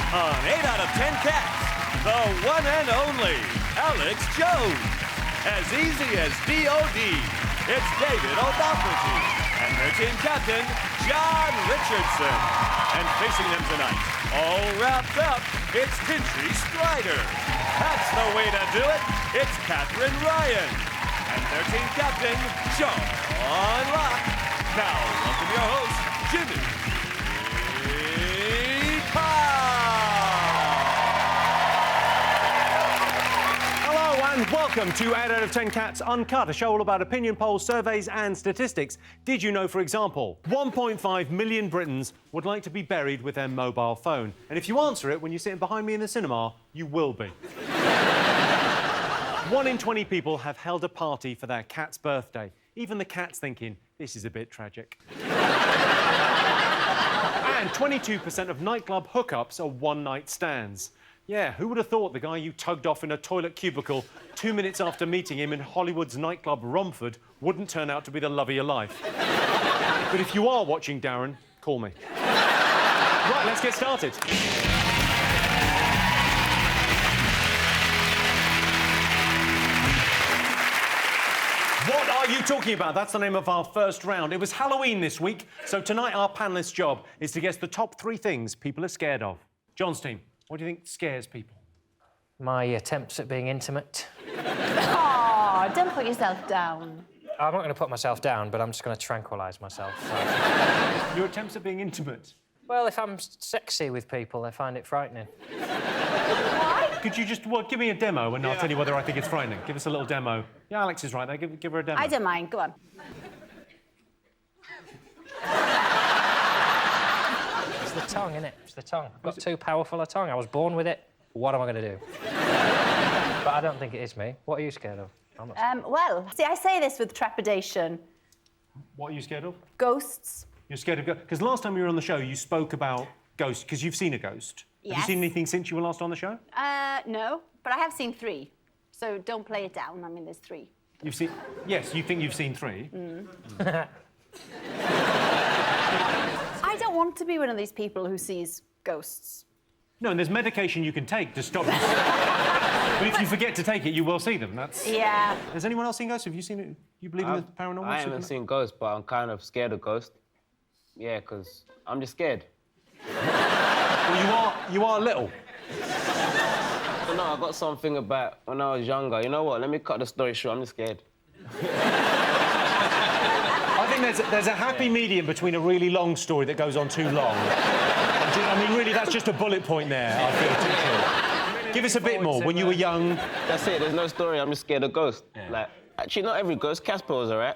On 8 out of 10 Cats, the one and only Alex Jones. As easy as DOD, it's David O'Doherty and their team captain, Jon Richardson. And facing them tonight, all wrapped up, it's Tinchy Stryder. That's the way to do it. It's Katherine Ryan and their team captain, Jon Now, welcome your host, Jimmy. Welcome to 8 out of 10 Cats Uncut, a show all about opinion polls, surveys and statistics. Did you know, for example, 1.5 million Britons would like to be buried with their mobile phone? And if you answer it when you're sitting behind me in the cinema, you will be. 1 in 20 people have held a party for their cat's birthday. Even the cat's thinking, this is a bit tragic. And 22% of nightclub hookups are one-night stands. Yeah, who would have thought the guy you tugged off in a toilet cubicle 2 minutes after meeting him in Hollywood's nightclub Romford wouldn't turn out to be the love of your life? But if you are watching, Darren, call me. Right, let's get started. What are you talking about? That's the name of our first round. It was Halloween this week, so tonight our panellists' job is to guess the top 3 things people are scared of. John's team. What do you think scares people? My attempts at being intimate. Aw, don't put yourself down. I'm not going to put myself down, but I'm just going to tranquilise myself. Your attempts at being intimate? Well, if I'm sexy with people, they find it frightening. Why? Could you just, give me a demo and I'll tell you whether I think it's frightening. Give us a little demo. Yeah, Alex is right there. Give her a demo. I don't mind. Go on. It's the tongue, innit? It's the tongue. I've got too powerful a tongue. I was born with it. What am I going to do? But I don't think it is me. What are you scared of? I'm not Well, see, I say this with trepidation. What are you scared of? Ghosts. You're scared of ghosts? Because last time you were on the show, you spoke about ghosts, because you've seen a ghost. Yes. Have you seen anything since you were last on the show? No, but I have seen 3. So don't play it down. I mean, there's 3. You've seen... Yes, you think you've seen 3? I don't want to be one of these people who sees ghosts. No, and there's medication you can take to stop it. But if you forget to take it, you will see them. That's... Yeah. Has anyone else seen ghosts? Have you seen it? You believe in the paranormal? I haven't seen ghosts, but I'm kind of scared of ghosts. Yeah, because I'm just scared. Well, you are little. But no, I got something about when I was younger. You know what? Let me cut the story short. I'm just scared. I think there's a happy medium between a really long story that goes on too long. I mean, really, that's just a bullet point there, I feel, Tinchy. Give us a bit more. When you were young... That's it. There's no story. I'm just scared of ghosts. Yeah. Like, actually, not every ghost. Casper was all right.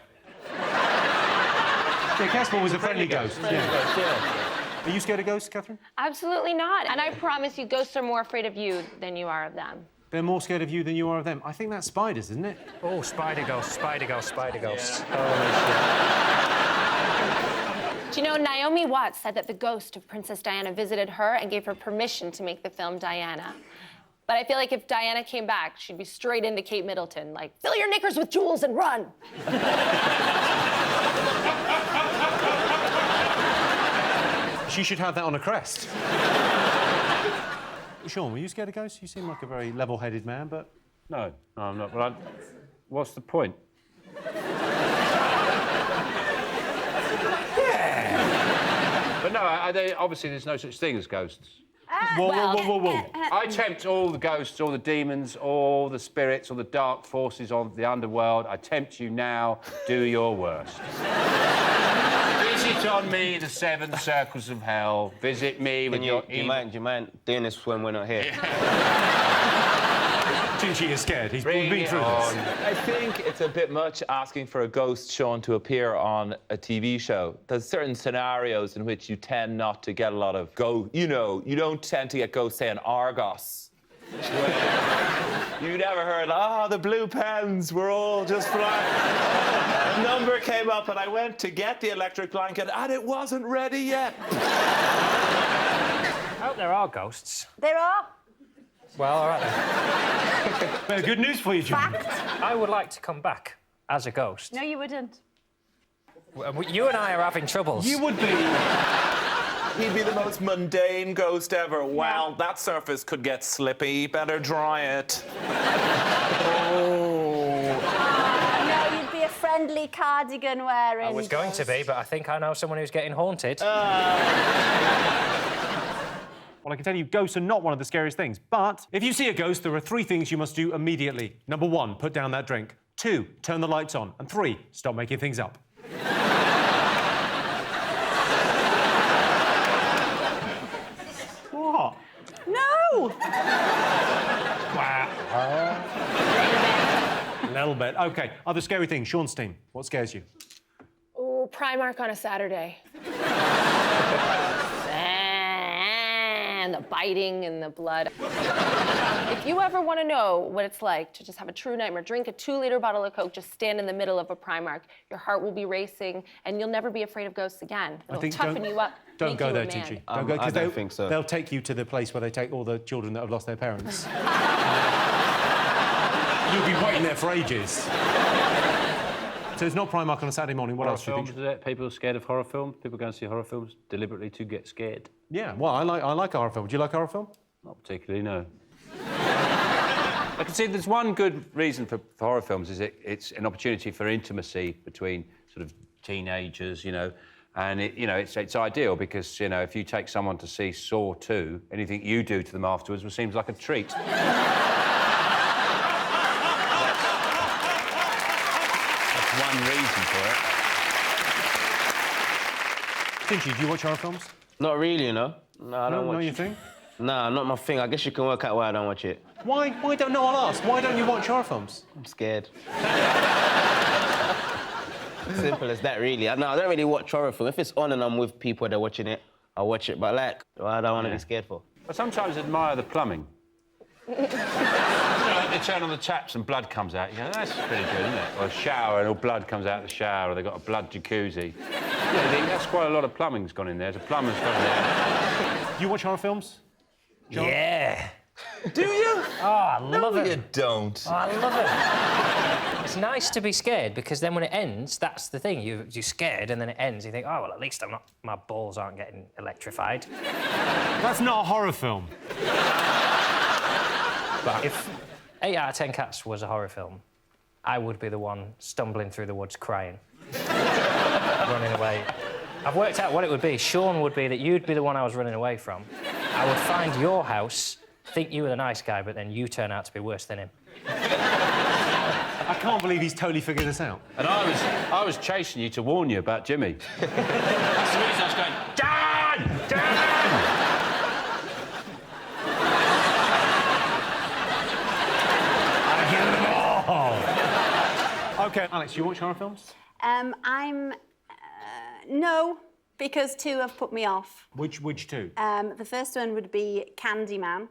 Yeah, Casper was a friendly ghost. Yeah. Are you scared of ghosts, Katherine? Absolutely not. And I promise you, ghosts are more afraid of you than you are of them. They're more scared of you than you are of them. I think that's spiders, isn't it? Oh, spider ghosts, spider ghosts, spider ghosts. Yeah. Do you know, Naomi Watts said that the ghost of Princess Diana visited her and gave her permission to make the film Diana. But I feel like if Diana came back, she'd be straight into Kate Middleton, like, fill your knickers with jewels and run. She should have that on a crest. Sean, were you scared of ghosts? You seem like a very level-headed man, but... No, I'm not. But what's the point? But no, obviously there's no such thing as ghosts. Whoa. I tempt all the ghosts, all the demons, all the spirits, all the dark forces of the underworld. I tempt you now. Do your worst. Visit on me the 7 circles of hell. Visit me with your... Do you mind doing this when we're not here? Tinchy is scared. He's been through this. I think it's a bit much asking for a ghost, Sean, to appear on a TV show. There's certain scenarios in which you tend not to get a lot of ghosts. You know, you don't tend to get ghosts, say, in Argos. You never heard, the blue pens were all just flying. A number came up and I went to get the electric blanket and it wasn't ready yet. I hope there are ghosts. There are. Well, all right then. Good news for you, John. I would like to come back as a ghost. No, you wouldn't. You and I are having troubles. You would be... He'd be the most mundane ghost ever. Well, that surface could get slippy. Better dry it. No, you'd be a friendly cardigan wearing. I was going to be, but I think I know someone who's getting haunted. Well, I can tell you, ghosts are not one of the scariest things. But if you see a ghost, there are 3 things you must do immediately. Number 1, put down that drink. 2, turn the lights on. And 3, stop making things up. What? No! Wow. A little bit. OK, other scary things. Sean's team, what scares you? Oh, Primark on a Saturday. And the biting and the blood. If you ever want to know what it's like to just have a true nightmare, drink a 2-liter bottle of Coke, just stand in the middle of a Primark. Your heart will be racing, and you'll never be afraid of ghosts again. It'll toughen you up. Don't go there, Tinchy. Don't go, I don't think so. They'll take you to the place where they take all the children that have lost their parents. You'll be waiting there for ages. So it's not Primark on a Saturday morning. What else do you think? People are scared of horror films. People go and see horror films deliberately to get scared. Yeah, well, I like a horror film. Do you like a horror film? Not particularly, no. I can see there's one good reason for horror films is it's an opportunity for intimacy between sort of teenagers, you know, and it's ideal because, you know, if you take someone to see Saw 2, anything you do to them afterwards seems like a treat. That's one reason for it. Tinchy, do you watch horror films? Not really, you know. No, I don't watch. Not your thing? Nah, not my thing. I guess you can work out why I don't watch it. Why don't... No, I'll ask. Why don't you watch horror films? I'm scared. Simple as that, really. No, I don't really watch horror films. If it's on and I'm with people that are watching it, I'll watch it. But, like, what I don't want to be scared for. I sometimes admire the plumbing. You know, they turn on the taps and blood comes out. You go, that's pretty good, isn't it? Or a shower and all blood comes out of the shower, or they've got a blood jacuzzi. Yeah, I think that's quite a lot of plumbing's gone in there. There's a plumber's gone in there. Do you watch horror films? Jon? Yeah. Do you? Oh, I love it. No, you don't. Oh, I love it. It's nice to be scared because then when it ends, that's the thing. You're scared and then it ends. You think, oh, well, at least my balls aren't getting electrified. That's not a horror film. But if 8 out of 10 Cats was a horror film, I would be the one stumbling through the woods crying, running away. I've worked out what it would be. Sean would be that you'd be the one I was running away from. I would find your house, think you were the nice guy, but then you turn out to be worse than him. I can't believe he's totally figured this out. And I was chasing you to warn you about Jimmy. That's the reason I was going, Dan! Dan! OK, Alex, you watch horror films? No, because 2 have put me off. Which 2? The first one would be Candyman.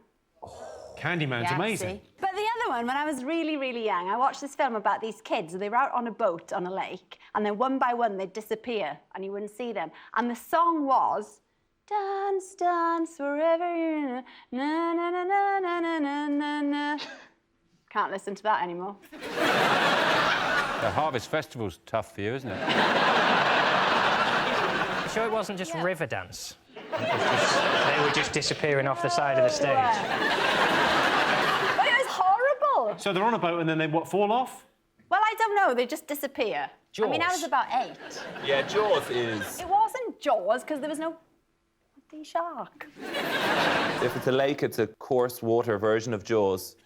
Candyman's amazing. See? But the other one, when I was really, really young, I watched this film about these kids. They were out on a boat on a lake, and then one by one they'd disappear, and you wouldn't see them. And the song was, dance, dance, wherever you're, na, na, na, na, na, na, na, na, na. Can't listen to that anymore. The Harvest Festival's tough for you, isn't it? Sure it wasn't just river dance? They were just disappearing off the side of the stage. But it was horrible. So they're on a boat and then they, fall off? Well, I don't know. They just disappear. Jaws. I mean, I was about 8. Yeah, Jaws is. It wasn't Jaws, because there was no bloody shark. If it's a lake, it's a coarse water version of Jaws.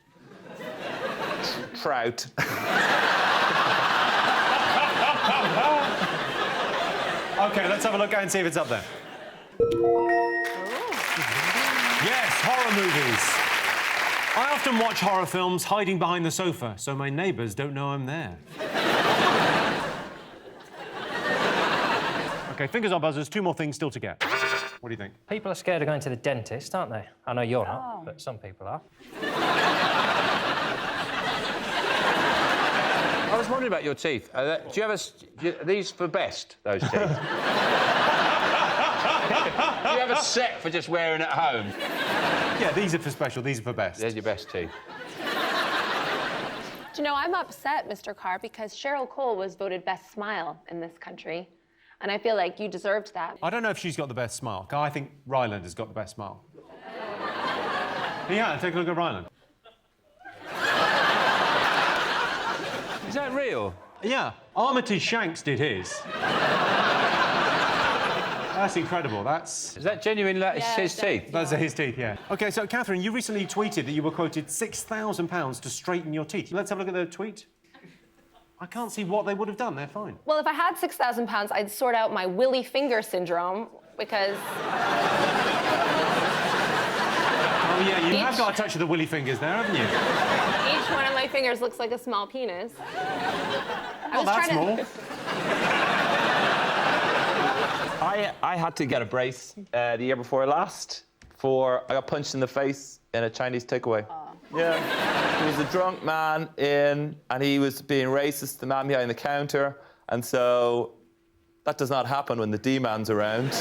Trout. OK, let's have a look and see if it's up there. Yes, horror movies. I often watch horror films hiding behind the sofa, so my neighbours don't know I'm there. OK, fingers on buzzers, 2 more things still to get. What do you think? People are scared of going to the dentist, aren't they? I know you're not, but some people are. I was wondering about your teeth. Do you have are these for best, those teeth? Do you have a set for just wearing at home? Yeah, these are for special, these are for best. There's your best teeth. Do you know, I'm upset, Mr. Carr, because Cheryl Cole was voted best smile in this country. And I feel like you deserved that. I don't know if she's got the best smile. I think Ryland has got the best smile. Yeah, take a look at Ryland. Is that real? Yeah, Armitage Shanks did his. That's incredible. That's... Is that genuine? That's his teeth? Those are his teeth, yeah. OK, so, Katherine, you recently tweeted that you were quoted £6,000 to straighten your teeth. Let's have a look at the tweet. I can't see what they would have done. They're fine. Well, if I had £6,000, I'd sort out my willy finger syndrome, because... Oh, yeah, you have got a touch of the willy fingers there, haven't you? Each one of my fingers looks like a small penis. Well, that's more. I had to get a brace the year before last I got punched in the face in a Chinese takeaway. Yeah. There was a drunk man in, and he was being racist to the man behind the counter, and so that does not happen when the D-man's around.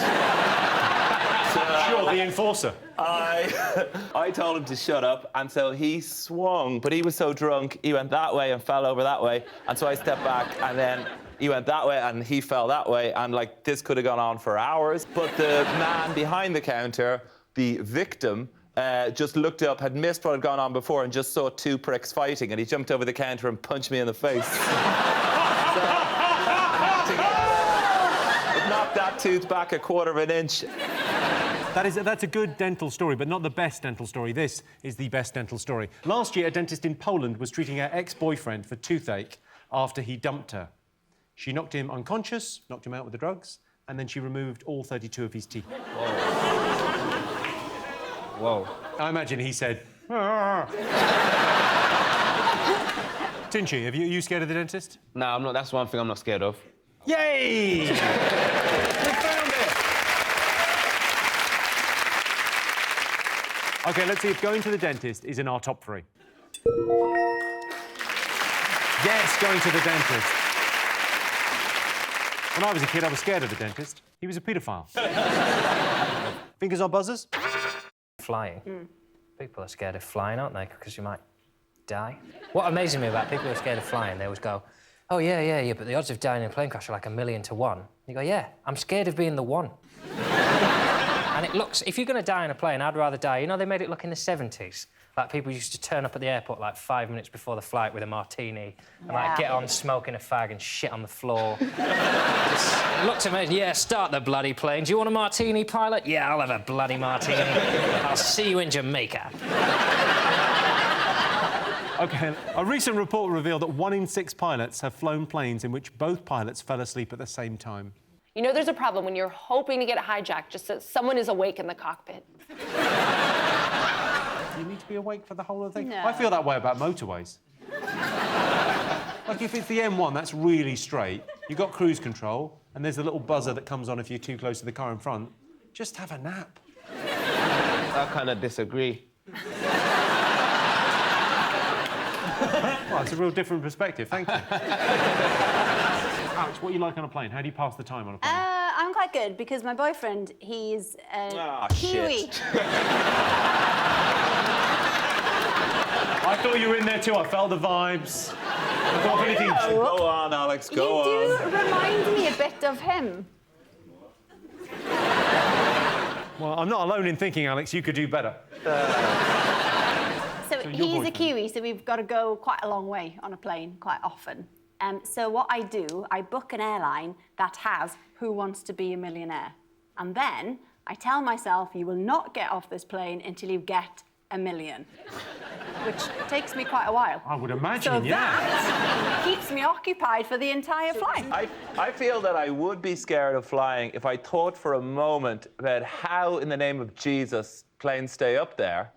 Sure, the enforcer. I told him to shut up, and so he swung, but he was so drunk, he went that way and fell over that way, and so I stepped back, and then he went that way, and he fell that way, and, like, this could have gone on for hours. But the man behind the counter, the victim, just looked up, had missed what had gone on before, and just saw two pricks fighting, and he jumped over the counter and punched me in the face. It knocked that tooth back a quarter of an inch. That's a good dental story, but not the best dental story. This is the best dental story. Last year, a dentist in Poland was treating her ex-boyfriend for toothache after he dumped her. She knocked him unconscious, knocked him out with the drugs, and then she removed all 32 of his teeth. Whoa. I imagine he said... Tinchy, are you scared of the dentist? No, I'm not. That's one thing I'm not scared of. Yay! We found it! OK, let's see if going to the dentist is in our top 3. Yes, going to the dentist. When I was a kid, I was scared of the dentist. He was a paedophile. Fingers on buzzers? Flying. People are scared of flying, aren't they? Because you might die. What amazes me about people who are scared of flying, they always go, oh, yeah, but the odds of dying in a plane crash are like 1,000,000 to 1. You go, yeah, I'm scared of being the one. And it looks... If you're going to die in a plane, I'd rather die... You know, they made it look in the 70s. Like, people used to turn up at the airport, like, 5 minutes before the flight with a martini and, like, get on smoking a fag and shit on the floor. It looks amazing. Yeah, start the bloody plane. Do you want a martini, pilot? Yeah, I'll have a bloody martini. I'll see you in Jamaica. OK, a recent report revealed that 1 in 6 pilots have flown planes in which both pilots fell asleep at the same time. You know there's a problem when you're hoping to get hijacked just so someone is awake in the cockpit. You need to be awake for the whole of the thing. No. I feel that way about motorways. Like, if it's the M1, that's really straight. You've got cruise control, and there's a little buzzer that comes on if you're too close to the car in front. Just have a nap. I kind of disagree. Well, it's a real different perspective. Thank you. Alex, what do you like on a plane? How do you pass the time on a plane? I'm quite good because my boyfriend, he's Kiwi. I thought you were in there too. I felt the vibes. I thought if anything... Go on, Alex, go on. You do remind me a bit of him. Well, I'm not alone in thinking, Alex, you could do better. So he's a Kiwi, so we've got to go quite a long way on a plane quite often. So what I do, I book an airline that has Who Wants to Be a Millionaire. And then I tell myself, you will not get off this plane until you get $1 million, which takes me quite a while. I would imagine, so yeah. That keeps me occupied for the entire flight. I feel that I would be scared of flying if I thought for a moment about how, in the name of Jesus, planes stay up there.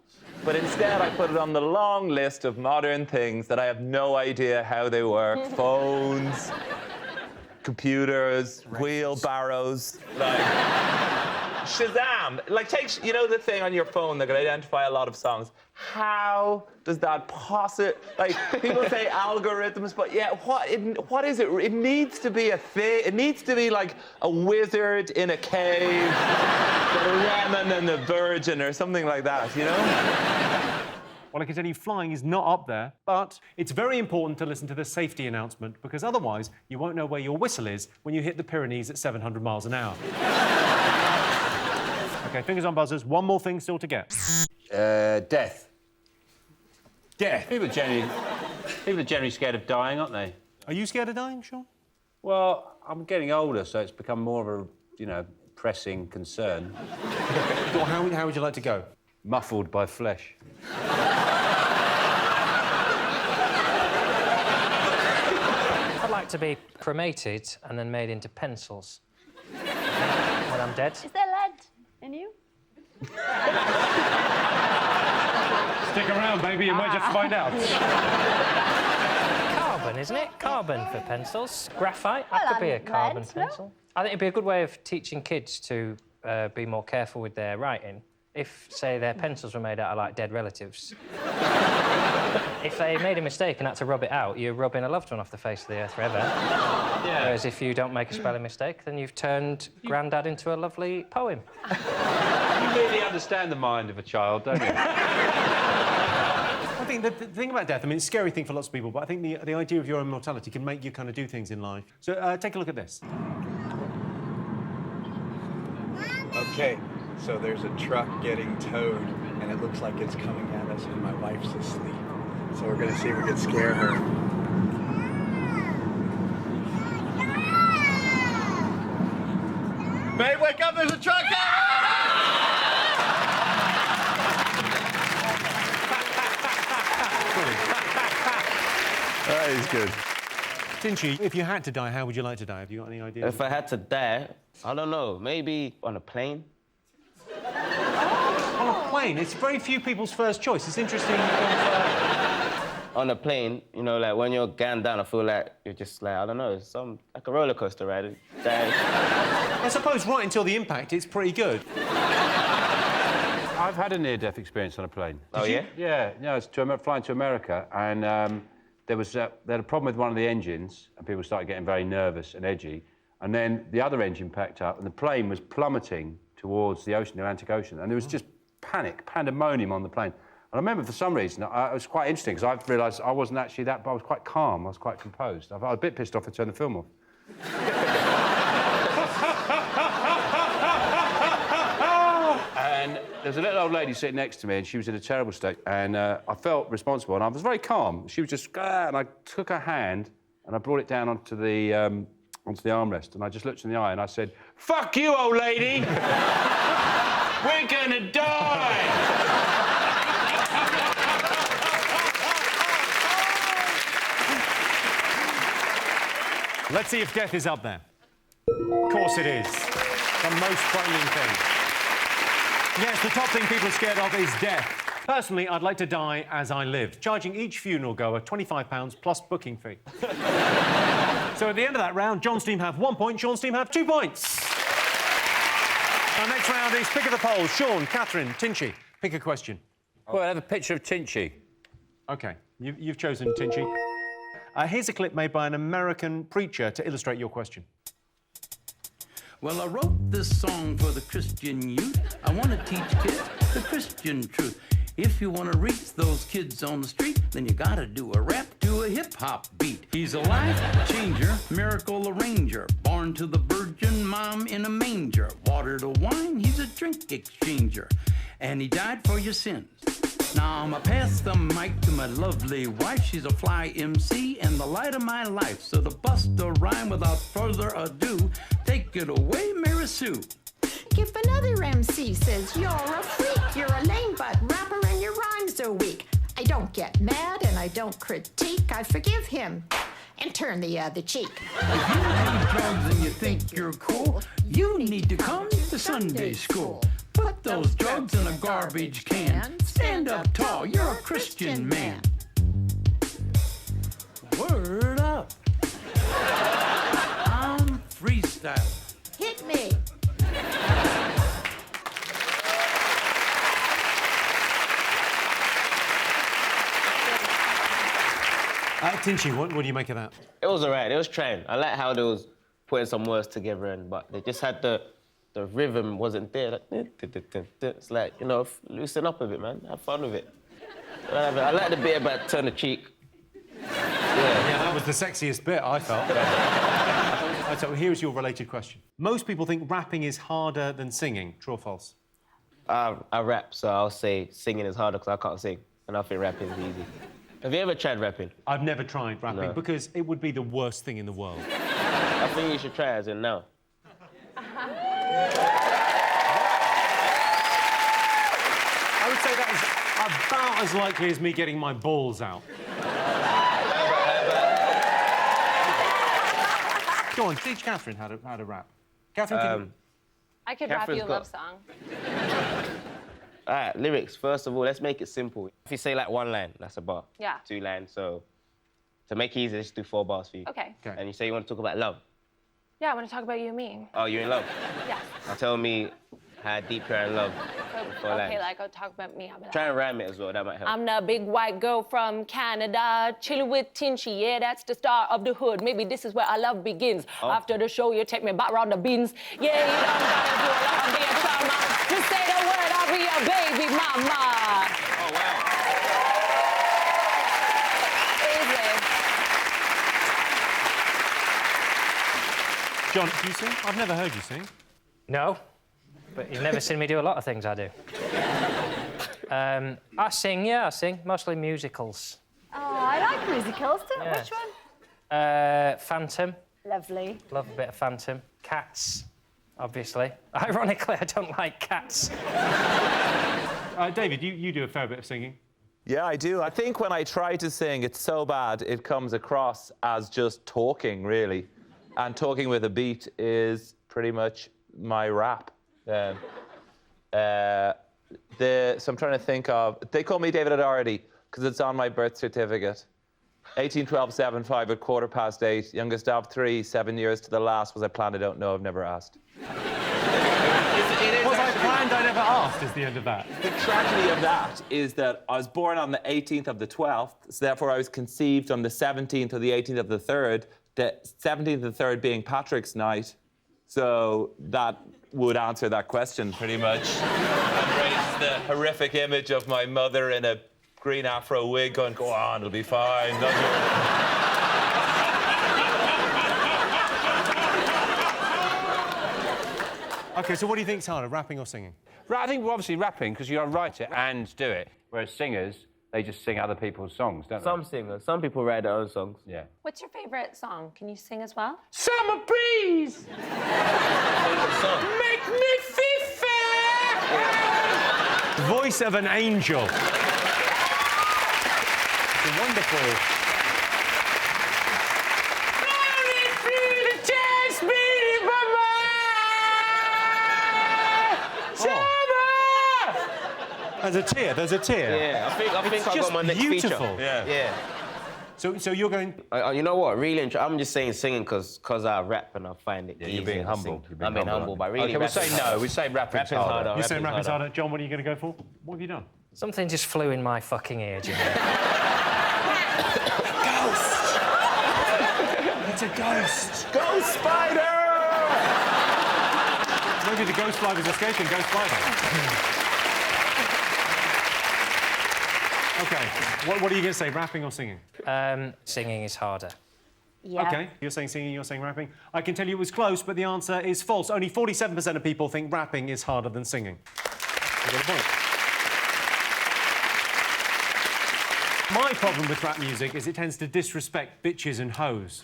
But instead, I put it on the long list of modern things that I have no idea how they work. Phones, computers, wheelbarrows, like Shazam. Like, take, you know the thing on your phone that can identify a lot of songs? How does that possibly... Like, people say algorithms, but yeah, what is it? It needs to be a thing. It needs to be like a wizard in a cave, the Lemon and the Virgin or something like that, you know? Well, I can tell you flying is not up there, but it's very important to listen to the safety announcement because otherwise you won't know where your whistle is when you hit the Pyrenees at 700 miles an hour. OK, fingers on buzzers. One more thing still to get. Death. Death. People are generally scared of dying, aren't they? Are you scared of dying, Sean? Well, I'm getting older, so it's become more of a, pressing concern. How would you like to go? Muffled by flesh. I'd like to be cremated and then made into pencils. When I'm dead. Is there lead in you? Stick around, baby, you might just find out. Carbon, isn't it? Carbon for pencils. Graphite, Well, that could be a and carbon lead, no? pencil. I think it'd be a good way of teaching kids to be more careful with their writing. If, say, their pencils were made out of, like, dead relatives. If they made a mistake and had to rub it out, you're rubbing a loved one off the face of the earth forever. Yeah. Whereas if you don't make a spelling mistake, then you've turned Grandad into a lovely poem. You really understand the mind of a child, don't you? I think the thing about death, I mean, it's a scary thing for lots of people, but I think the idea of your own mortality can make you kind of do things in life. So take a look at this. Okay, so there's a truck getting towed, and it looks like it's coming at us, and my wife's asleep. So we're gonna see if we can scare her. Babe, wake up, there's a truck coming! That is good. Tinchy, if you had to die, how would you like to die? Have you got any ideas? If I had to die, I don't know, maybe on a plane? On a plane? It's very few people's first choice. It's interesting. On a plane, like when you're going down, I feel like you're just like, I don't know, it's like a roller coaster ride. I suppose right until the impact, it's pretty good. I've had a near-death experience on a plane. Oh, yeah? Yeah, it's flying to America, and they had a problem with one of the engines, and people started getting very nervous and edgy, and then the other engine packed up, and the plane was plummeting towards the ocean, the Atlantic Ocean, and there was just panic, pandemonium on the plane. And I remember for some reason, it was quite interesting, because I realised I wasn't actually that, but I was quite calm, I was quite composed. I was a bit pissed off to turn the film off. And there was a little old lady sitting next to me, and she was in a terrible state, and I felt responsible, and I was very calm. She was just, and I took her hand, and I brought it down onto the armrest, and I just looked in the eye, and I said, "Fuck you, old lady! We're gonna die!" Let's see if death is up there. Of course it is. The most frightening thing. Yes, the top thing people are scared of is death. Personally, I'd like to die as I lived, charging each funeral goer £25 plus booking fee. So at the end of that round, John's team have 1 point, Sean's team have 2 points. Our next round is pick of the poll. Sean, Katherine, Tinchy, pick a question. Well, I have a picture of Tinchy. OK, you've chosen Tinchy. Here's a clip made by an American preacher to illustrate your question. Well, I wrote this song for the Christian youth. I want to teach kids the Christian truth. If you want to reach those kids on the street, then you gotta do a rap to a hip-hop beat. He's a life changer, miracle arranger, born to the virgin mom in a manger. Water to wine, he's a drink exchanger, and he died for your sins. Now I'ma pass the mic to my lovely wife. She's a fly MC and the light of my life. So to bust a rhyme without further ado, take it away, Mary Sue. If another MC says you're a freak, you're a lame butt rapper and your rhymes are weak, I don't get mad and I don't critique. I forgive him and turn the other cheek. If you hate drugs and you think you're cool, you need to come to Sunday school. Put those drugs in a garbage can. Stand up tall, you're a Christian man. Word up. I'm freestyle. Hit me. Tinchy, what do you make of that? It was all right, it was trying. I like how they was putting some words together, but they just had the rhythm wasn't there. Like, it's like, loosen up a bit, man. Have fun with it. I like the bit about turn the cheek. Yeah, that was the sexiest bit, I felt. Right, so here's your related question. Most people think rapping is harder than singing. True or false? I rap, so I'll say singing is harder because I can't sing. And I think rapping is easy. Have you ever tried rapping? I've never tried rapping because it would be the worst thing in the world. I think you should try as in now. I would say that is about as likely as me getting my balls out. Go on, teach Katherine how to rap. Katherine, can I could rap you a love song. All right, lyrics. First of all, let's make it simple. If you say like one line, that's a bar. Yeah. 2 lines, so to make it easy, let's do 4 bars for you. Okay. And you say you want to talk about love. Yeah, I want to talk about you and me. Oh, you're in love? Yeah. Now tell me how deep you're in love. Okay, like, I'll talk about me. How about Try and rhyme it as well, that might help. I'm the big white girl from Canada, chilling with Tinchy, yeah, that's the star of the hood. Maybe this is where our love begins. After the show, you take me back round the beans. Yeah, you don't gotta do a lot of being drama. Just say the word, I'll be your baby mama. Oh, wow. Easy. Jon, do you sing? I've never heard you sing. No, but you've never seen me do a lot of things I do. I sing, I sing. Mostly musicals. Oh, I like musicals too. Yeah. Which one? Phantom. Lovely. Love a bit of Phantom. Cats, obviously. Ironically, I don't like cats. David, you do a fair bit of singing. Yeah, I do. I think when I try to sing, it's so bad, it comes across as just talking, really. And talking with a beat is pretty much my rap. So I'm trying to think of... They call me David O'Doherty because it's on my birth certificate. 18-12-7-5 at 8:15. Youngest of 3, 7 years to the last. Was I planned? I don't know. I've never asked. Was I planned? I never asked is the end of that. The tragedy of that is that I was born on the 18th of the 12th, so therefore I was conceived on the 17th or the 18th of the 3rd, the 17th of the 3rd being Patrick's night. So that would answer that question, pretty much. And raise the horrific image of my mother in a green afro wig going, go on, it'll be fine. OK, so what do you think's harder, rapping or singing? I think obviously rapping, because you got to write it and do it, whereas singers, they just sing other people's songs, don't they? Some singers. Some people write their own songs. Yeah. What's your favorite song? Can you sing as well? Summer breeze! Make me feel fair! Voice of an angel. It's a wonderful... There's a tear, there's a tear. Yeah, I think I got my next beautiful. feature. Yeah. So you're going... you know what, really, I'm just saying singing because I rap and I find it easier. You're being to humble. sing. I'm being humble, but really... OK, we'll say no. We say rapping's harder. You're saying rapping's harder. Jon, what are you going to go for? What have you done? Something just flew in my fucking ear, Jimmy. Ghost! It's a ghost! Ghost spider! Maybe the ghost fly was escaping Ghost Spider. OK, what are you going to say, rapping or singing? Singing is harder. Yeah. OK, you're saying singing, you're saying rapping. I can tell you it was close, but the answer is false. Only 47% of people think rapping is harder than singing. You got a point. My problem with rap music is it tends to disrespect bitches and hoes.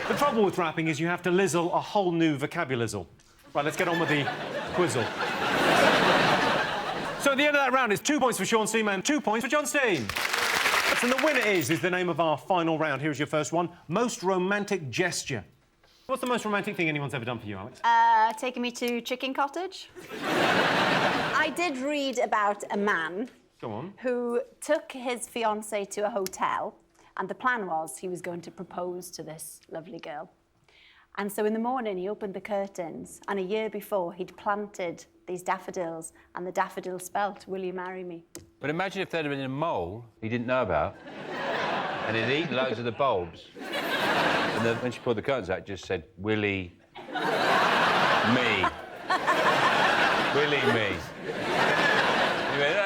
The trouble with rapping is you have to lizzle a whole new vocabulary. Right, let's get on with the quizzle. So at the end of that round, it's 2 points for Sean Steam and 2 points for Jon Steam. And the winner is the name of our final round. Here's your first one. Most romantic gesture. What's the most romantic thing anyone's ever done for you, Alex? Taking me to Chicken Cottage. I did read about a man who took his fiancée to a hotel, and the plan was he was going to propose to this lovely girl. And so in the morning, he opened the curtains, and a year before, he'd planted these daffodils, and the daffodils spelt, "Will you marry me?" But imagine if there'd been a mole he didn't know about, and he'd eaten loads of the bulbs. And then when she pulled the curtains out, it just said, Willie... me. Willie me. He went,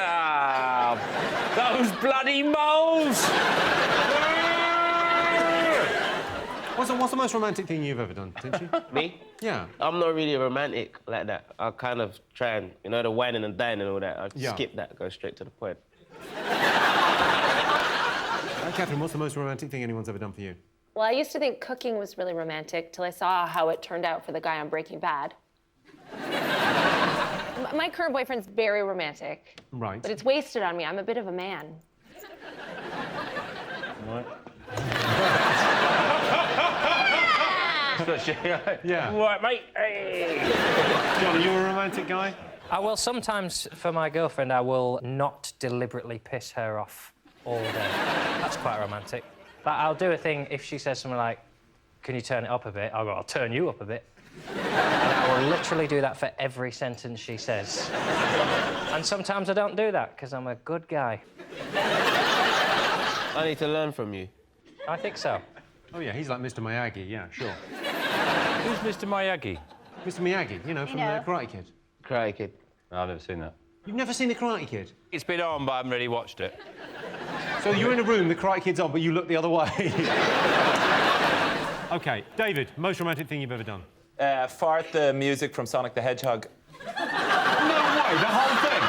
bloody moles! What's the most romantic thing you've ever done, Tinchy? Me? Yeah. I'm not really romantic like that. I kind of try and, you know, the whining and dining and all that. I skip that, go straight to the point. Katherine, what's the most romantic thing anyone's ever done for you? Well, I used to think cooking was really romantic till I saw how it turned out for the guy on Breaking Bad. My current boyfriend's very romantic. Right. But it's wasted on me. I'm a bit of a man. What? Yeah. Right, mate. Hey. Jon, are you a romantic guy? I will sometimes, for my girlfriend, I will not deliberately piss her off all day. That's quite romantic. But I'll do a thing if she says something like, can you turn it up a bit? I'll go, I'll turn you up a bit. And I will literally do that for every sentence she says. And sometimes I don't do that, because I'm a good guy. I need to learn from you. I think so. Oh, yeah, he's like Mr. Miyagi, yeah, sure. Who's Mr. Miyagi? Mr. Miyagi, you know, from the Karate Kid. Karate Kid. No, I've never seen that. You've never seen the Karate Kid? It's been on, but I haven't really watched it. So you're in a room, the Karate Kid's on, but you look the other way. OK, David, most romantic thing you've ever done? Fart the music from Sonic the Hedgehog. No way, the whole thing?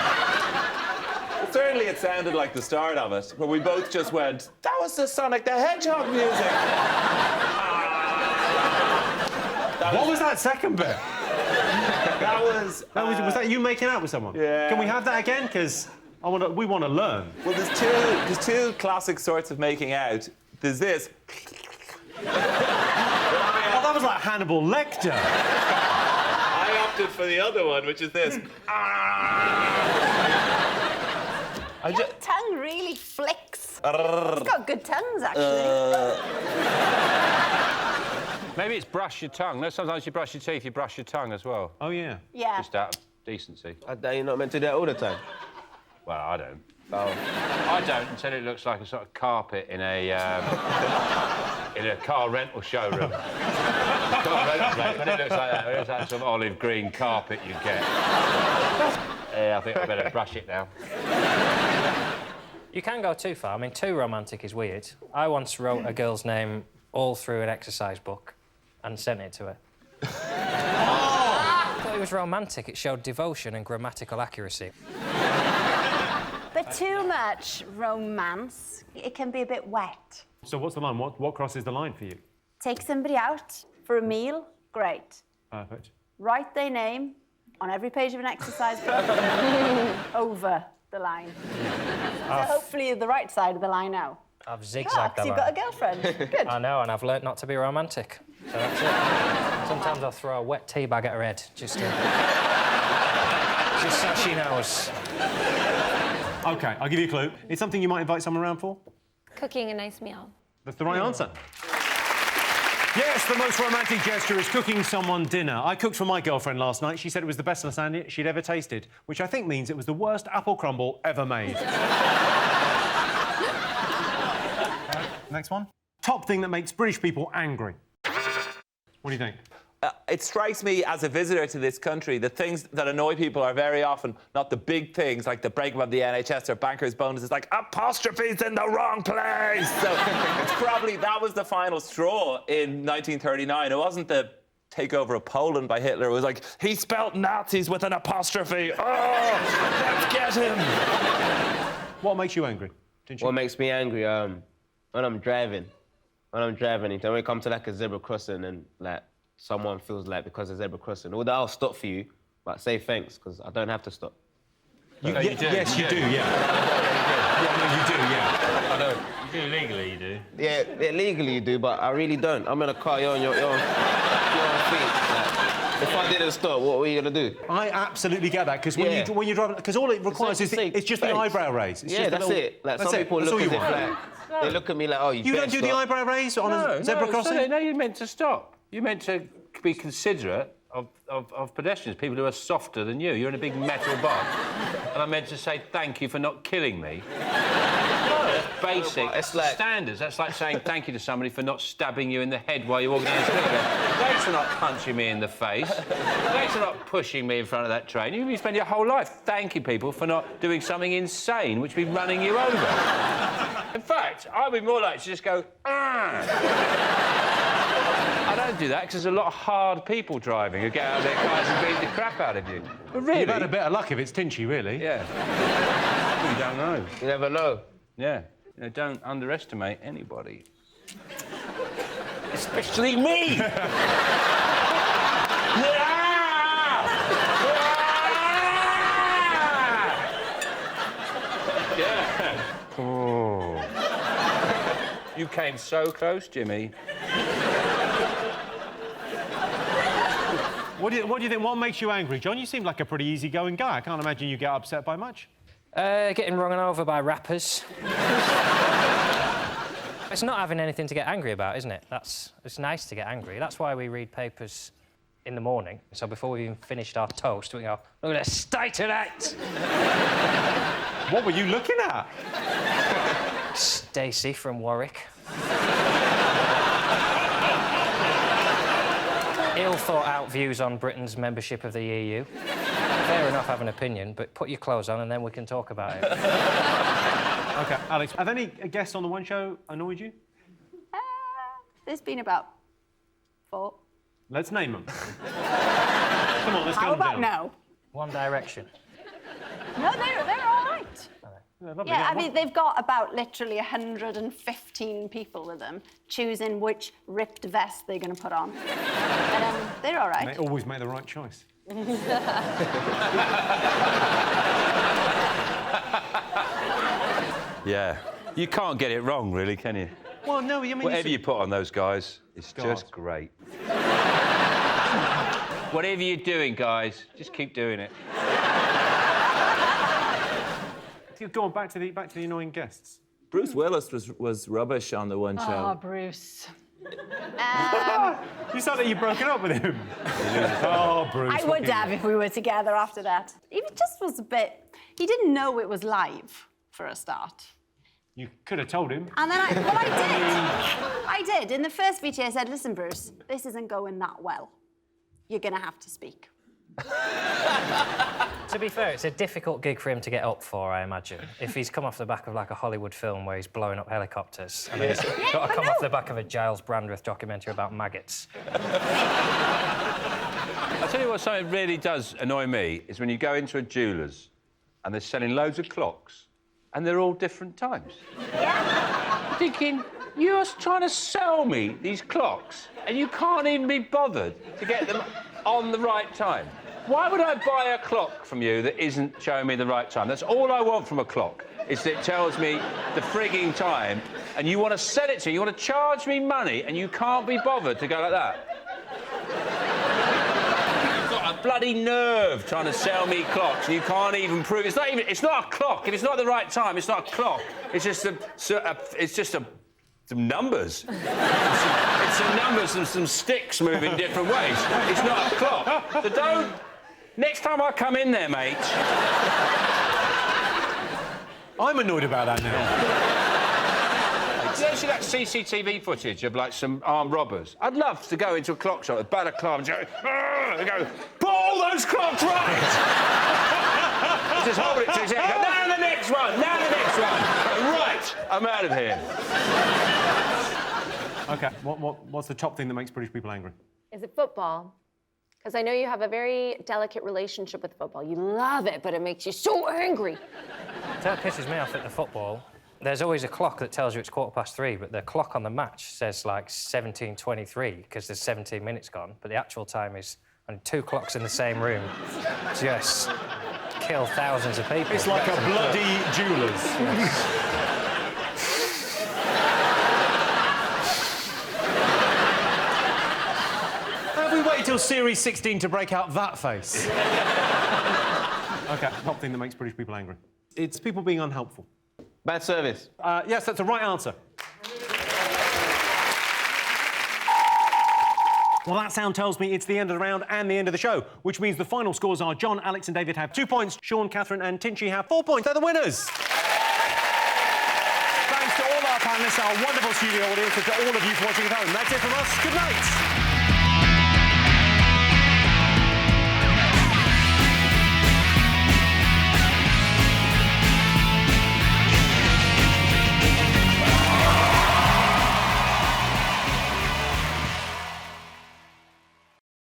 Well, certainly it sounded like the start of it, where we both just went, that was the Sonic the Hedgehog music! What was that second bit? That was... Was that you making out with someone? Yeah. Can we have that again? Because we want to learn. Well, there's two classic sorts of making out. There's this... Oh, that was like Hannibal Lecter. I opted for the other one, which is this. Your tongue really flicks. It's got good tongues, actually. Maybe it's brush your tongue. No, sometimes you brush your teeth, you brush your tongue as well. Oh, yeah. Yeah. Just out of decency. You're not meant to do that all the time. Well, I don't. Oh. I don't until it looks like a sort of carpet in a car rental showroom. Car rental place, when it looks like that, it's that sort of olive green carpet you get. Yeah, I think I better brush it now. You can go too far. I mean, too romantic is weird. I once wrote a girl's name all through an exercise book and sent it to her. I thought it was romantic. It showed devotion and grammatical accuracy. But too much romance, it can be a bit wet. So what's the line? What crosses the line for you? Take somebody out for a meal, great. Perfect. Write their name on every page of an exercise book, over the line. So hopefully you're the right side of the line now. I've zigzagged that you've got a girlfriend. Good. I know, and I've learnt not to be romantic. So that's it. Sometimes I'll throw a wet tea bag at her head, just so she knows. OK, I'll give you a clue. It's something you might invite someone around for? Cooking a nice meal. That's the right answer. Yes, the most romantic gesture is cooking someone dinner. I cooked for my girlfriend last night. She said it was the best lasagna she'd ever tasted, which I think means it was the worst apple crumble ever made. Next one. Top thing that makes British people angry. What do you think? It strikes me as a visitor to this country, the things that annoy people are very often not the big things like the breakup of the NHS or bankers' bonuses, like apostrophes in the wrong place. So it's probably that was the final straw in 1939. It wasn't the takeover of Poland by Hitler. It was like, he spelt Nazis with an apostrophe. Oh, let's get him. What makes you angry? What makes me angry? When I'm driving. When we come to like a zebra crossing and like someone feels like because of zebra crossing, although I'll stop for you, but say thanks because I don't have to stop. You do. Yes, you do. Yeah. You do. Yeah. I know. You do legally, you do. Yeah, legally you do, but I really don't. I'm in a car. You're on your feet. Like, if I didn't stop, what were you gonna do? I absolutely get that because when you're driving, because all it requires is it's just the eyebrow raise. It's just that's it. Like some people look at it like they look at me like, oh, you don't do the eyebrow raise on a zebra crossing. No, you're meant to stop. You're meant to be considerate of pedestrians, people who are softer than you. You're in a big metal box. And I'm meant to say thank you for not killing me. No, that's basic standards. That's like saying thank you to somebody for not stabbing you in the head while you're walking down the street. Thanks for not punching me in the face. Thanks for not pushing me in front of that train. You spend your whole life thanking people for not doing something insane, which would be running you over. In fact, I'd be more likely to just go, ah. I don't do that because there's a lot of hard people driving who get out of their cars and beat the crap out of you. But really... You've had a bit of luck if it's Tinchy, really. Yeah. You don't know. You never know. Yeah. You know, don't underestimate anybody. Especially me! Yeah. Oh. You came so close, Jimmy. What do you think? What makes you angry, John? You seem like a pretty easy-going guy. I can't imagine you get upset by much. Getting run over by rappers. It's not having anything to get angry about, isn't it? It's nice to get angry. That's why we read papers in the morning. So before we've even finished our toast, we go, look at the state of that! What were you looking at? Stacey from Warwick. Ill-thought-out views on Britain's membership of the EU. Fair enough, have an opinion, but put your clothes on and then we can talk about it. OK, Alex, have any guests on the One Show annoyed you? There's been about 4. Let's name them. Come on, let's go down. How about no? One Direction. No, they're all right. Yeah, I mean, they've got about literally 115 people with them, choosing which ripped vest they're going to put on. And they're all right. They always make the right choice. Yeah. You can't get it wrong, really, can you? Well, no, I mean... Whatever you put on those guys, it's just great. Whatever you're doing, guys, just keep doing it. Go on, back to the annoying guests. Bruce Willis was rubbish on the One Show. Oh, Bruce. You sound like you've broken up with him. Oh, Bruce. I would have if we were together after that. He just was a bit... He didn't know it was live, for a start. You could have told him. And then I did. In the first VT, I said, listen, Bruce, this isn't going that well. You're going to have to speak. To be fair, it's a difficult gig for him to get up for, I imagine. If he's come off the back of, like, a Hollywood film where he's blowing up helicopters, and then he's got to come off the back of a Giles Brandreth documentary about maggots. I'll tell you what, something really does annoy me is when you go into a jeweller's and they're selling loads of clocks and they're all different times. Yeah. Thinking, you're trying to sell me these clocks and you can't even be bothered to get them on the right time. Why would I buy a clock from you that isn't showing me the right time? That's all I want from a clock, is that it tells me the frigging time, and you want to sell it to me, you want to charge me money, and you can't be bothered to go like that. You've got a bloody nerve trying to sell me clocks, and you can't even prove... It's not a clock. If it's not the right time, it's not a clock. It's just some numbers. It's some numbers and some sticks moving different ways. It's not a clock. So don't... Next time I come in there, mate... I'm annoyed about that now. Did you see that CCTV footage of, like, some armed robbers? I'd love to go into a clock shop with balaclava and go, put all those clocks right! Just hold it to his head and go, now the next one, now the next one. Right, I'm out of here. OK, what's the top thing that makes British people angry? Is it football? Because I know you have a very delicate relationship with football. You love it, but it makes you so angry. That pisses me off at the football. There's always a clock that tells you it's 3:15, but the clock on the match says, like, 17:23, because there's 17 minutes gone, but the actual time is... And 2 clocks in the same room just kill thousands of people. It's like a bloody jeweller's. We waited till Series 16 to break out that face. OK, top thing that makes British people angry. It's people being unhelpful. Bad service. Yes, that's the right answer. Well, that sound tells me it's the end of the round and the end of the show, which means the final scores are John, Alex and David have 2 points, Sean, Katherine and Tinchy have 4 points. They're the winners. Thanks panellists, our wonderful studio audience, and to all of you watching at home. That's it from us. Good night.